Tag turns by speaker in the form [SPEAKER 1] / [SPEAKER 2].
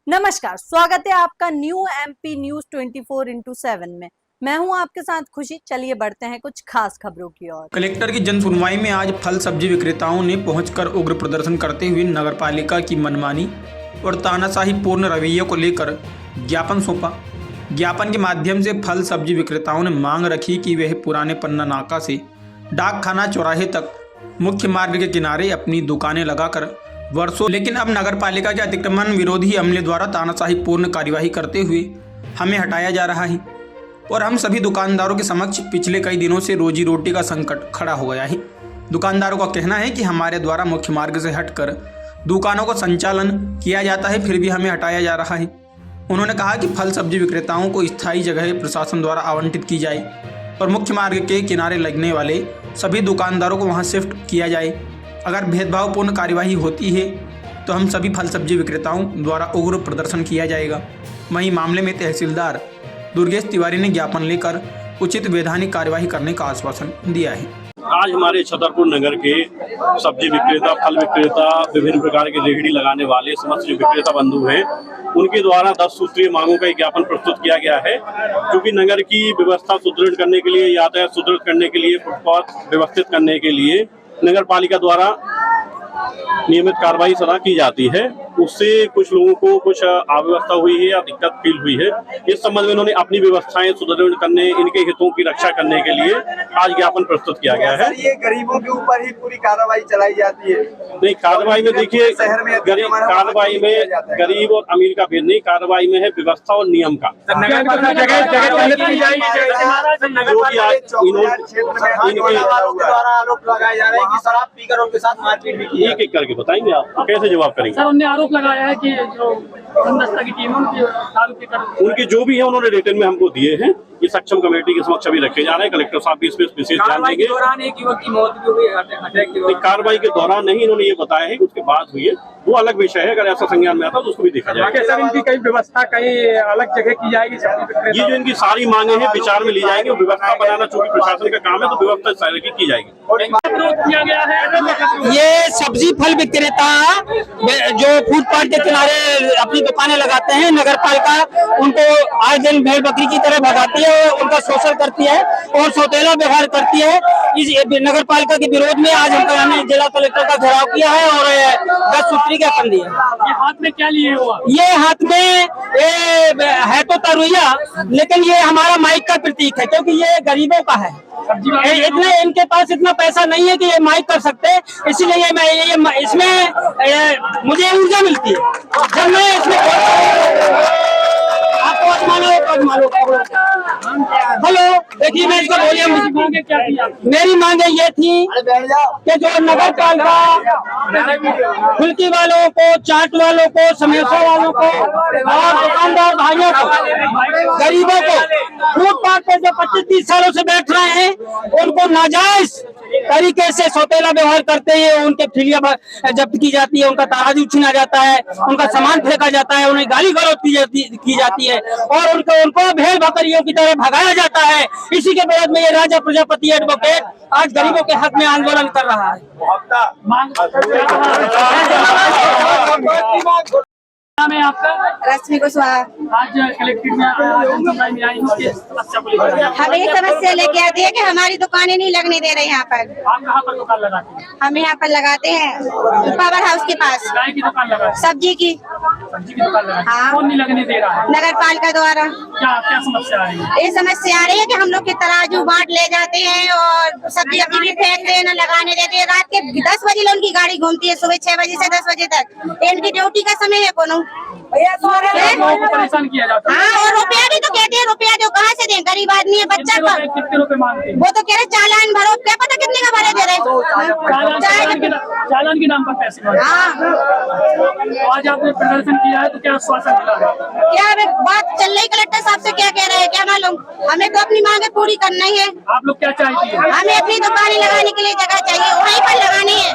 [SPEAKER 1] नमस्कार, स्वागत है आपका न्यू एमपी न्यूज 24x7 में। मैं हूं आपके साथ खुशी। चलिए बढ़ते हैं कुछ खास खबरों की ओर।
[SPEAKER 2] कलेक्टर की जन सुनवाई में आज फल सब्जी विक्रेताओं ने पहुंचकर उग्र प्रदर्शन करते हुए नगरपालिका की मनमानी और तानाशाही पूर्ण रवैये को लेकर ज्ञापन सौंपा। ज्ञापन के माध्यम से फल सब्जी विक्रेताओं ने मांग रखी कि वह पुराने पन्ना नाका से डाकखाना चौराहे तक मुख्य मार्ग के किनारे अपनी दुकानें लगाकर वर्षों, लेकिन अब नगरपालिका के अतिक्रमण विरोधी अमले द्वारा तानाशाही पूर्ण कार्यवाही करते हुए हमें हटाया जा रहा है और हम सभी दुकानदारों के समक्ष पिछले कई दिनों से रोजी रोटी का संकट खड़ा हो गया है। दुकानदारों का कहना है कि हमारे द्वारा मुख्य मार्ग से हटकर दुकानों का संचालन किया जाता है, फिर भी हमें हटाया जा रहा है। उन्होंने कहा कि फल सब्जी विक्रेताओं को स्थायी जगह प्रशासन द्वारा आवंटित की जाए और मुख्य मार्ग के किनारे लगने वाले सभी दुकानदारों को वहां शिफ्ट किया जाए। अगर भेदभावपूर्ण कार्यवाही होती है तो हम सभी फल सब्जी विक्रेताओं द्वारा उग्र प्रदर्शन किया जाएगा। वहीं मामले में तहसीलदार दुर्गेश तिवारी ने ज्ञापन लेकर उचित वैधानिक कार्यवाही करने का आश्वासन दिया है।
[SPEAKER 3] आज हमारे छतरपुर नगर के सब्जी विक्रेता, फल विक्रेता, विभिन्न प्रकार के रेहड़ी लगाने वाले समस्त जो विक्रेता बंधु हैं, उनके द्वारा 10 सूत्रीय मांगों का एक ज्ञापन प्रस्तुत किया गया है। क्योंकि नगर की व्यवस्था सुदृढ़ करने के लिए, यातायात सुदृढ़ करने के लिए, फुटपाथ व्यवस्थित करने के लिए नगर पालिका द्वारा नियमित कार्रवाई सदा की जाती है। उससे कुछ लोगों को कुछ अव्यवस्था हुई है या दिक्कत फील हुई है। इस संबंध में उन्होंने अपनी व्यवस्थाएं सुदृढ़ करने, इनके हितों की रक्षा करने के लिए आज ज्ञापन प्रस्तुत किया गया है।
[SPEAKER 4] ये गरीबों के ऊपर ही पूरी कार्रवाई चलाई जाती है।
[SPEAKER 3] नहीं, कार्रवाई में देखिए, कार्रवाई में गरीब और अमीर का भेद नहीं, कार्रवाई में है व्यवस्था और नियम का। एक एक करके बताएंगे आप कैसे जवाब करेंगे।
[SPEAKER 5] सर, उन्होंने आरोप लगाया है कि जो दस्ता की टीम
[SPEAKER 3] उनके जो भी है उन्होंने रिटर्न में हमको दिए हैं। ये सक्षम कमेटी के समक्ष अभी रखे जा रहे हैं। कलेक्टर साहब भी इस पर विशेष ध्यान देंगे।
[SPEAKER 5] एक युवक की मौत भी हुई
[SPEAKER 3] कार्रवाई के दौरान नहीं, इन्होंने ये बताया है कि उसके बाद हुई है, वो अलग विषय है। अगर ऐसा संज्ञान में आता है तो उसको भी देखा जाएगा।
[SPEAKER 5] सर, इनकी कई व्यवस्था कई अलग जगह की जाएगी।
[SPEAKER 3] ये जो इनकी सारी मांगे हैं विचार में ली जाएंगी। व्यवस्था बनाना चूंकि प्रशासन का काम है तो व्यवस्था इस तरह की जाएगी।
[SPEAKER 5] किया गया है
[SPEAKER 6] ये सब्जी फल विक्रेता जो फुटपाथ के किनारे अपनी दुकानें लगाते हैं, नगर पालिका उनको आए दिन भेड़ बकरी की तरह भगाती है, उनका शोषण करती है और सौतेला व्यवहार करती है। इस नगर पालिका के विरोध में आज हमने जिला कलेक्टर का घेराव किया है और 10 सूत्री ज्ञापन दिया।
[SPEAKER 5] ये हाथ में क्या लिए हुआ?
[SPEAKER 6] ये हाथ में है तो तरुइया, लेकिन ये हमारा माइक का प्रतीक है, क्योंकि ये गरीबों का है। इतना इनके पास इतना पैसा नहीं है कि ये माइक कर सकते, इसीलिए इसमें मुझे ऊर्जा मिलती है जब मैं इसमें आपको हेलो देखिए, मैं इसको बोलिए, मेरी मांगे ये थी कि जो नगर पालिका फुल्की वालों को, चाट वालों को, समोसा वालों को और दुकानदार भाइयों को, गरीबों को फुटपाथ पे जो 25-30 सालों से बैठ रहे हैं, उनको नाजायज तरीके से सौतेला व्यवहार करते हैं। उनके ठिलिया जब्त की जाती है, उनका तराजू छीना जाता है, उनका सामान फेंका जाता है, उन्हें गाली गलौज की जाती है और उनको भेड़ बकरियों की तरह भगाया जाता है। इसी के विरोध में ये राजा प्रजापति एडवोकेट आज गरीबों के हक में आंदोलन कर रहा है।
[SPEAKER 5] है आपका?
[SPEAKER 7] रश्मि कुशवाहा।
[SPEAKER 5] आज कलेक्ट्रेट में आई
[SPEAKER 7] हमें ये समस्या लेके आती है कि हमारी दुकानें नहीं लगने दे रहे यहाँ पर।
[SPEAKER 5] आप कहाँ पर दुकान लगाते हैं?
[SPEAKER 7] हम यहाँ पर लगाते हैं पावर हाउस के पास।
[SPEAKER 5] गाय की दुकान लगाते हैं?
[SPEAKER 7] सब्जी की
[SPEAKER 5] दुकान लगाते हैं।
[SPEAKER 7] हाँ।
[SPEAKER 5] कौन नहीं लगने दे रहा है?
[SPEAKER 7] नगर पालिका द्वारा।
[SPEAKER 5] क्या क्या समस्या आ रही है?
[SPEAKER 7] ये समस्या आ रही है कि हम लोग के तराजू बांट ले जाते हैं और सब्जी अपनी भी फेंकते हैं, न लगाने देते हैं। रात के 10 बजे उनकी गाड़ी घूमती है, सुबह 6 बजे से 10 बजे तक। इनकी ड्यूटी का समय है कोनो।
[SPEAKER 5] परेशान किया जाता है।
[SPEAKER 7] हाँ, और रुपया भी तो कहते हैं, रुपया जो कहाँ से दें? गरीब आदमी है, बच्चा का।
[SPEAKER 5] कितने रुपए मांगते हैं?
[SPEAKER 7] वो तो कह रहे चालान भरो, क्या पता कितने का भरे दे रहे।
[SPEAKER 5] चालान के नाम पर पैसे मांगते हैं।
[SPEAKER 7] हाँ,
[SPEAKER 5] तो आज आपने प्रदर्शन किया है तो क्या आश्वासन मिला है?
[SPEAKER 7] क्या बात चल रही कलेक्टर साहब से, क्या कह रहे हैं क्या मालूम। हमें तो अपनी मांगे पूरी करना ही है।
[SPEAKER 5] आप लोग क्या चाहती है?
[SPEAKER 7] हमें अपनी दुकानें लगाने के लिए जगह चाहिए, वहीं पर लगानी है।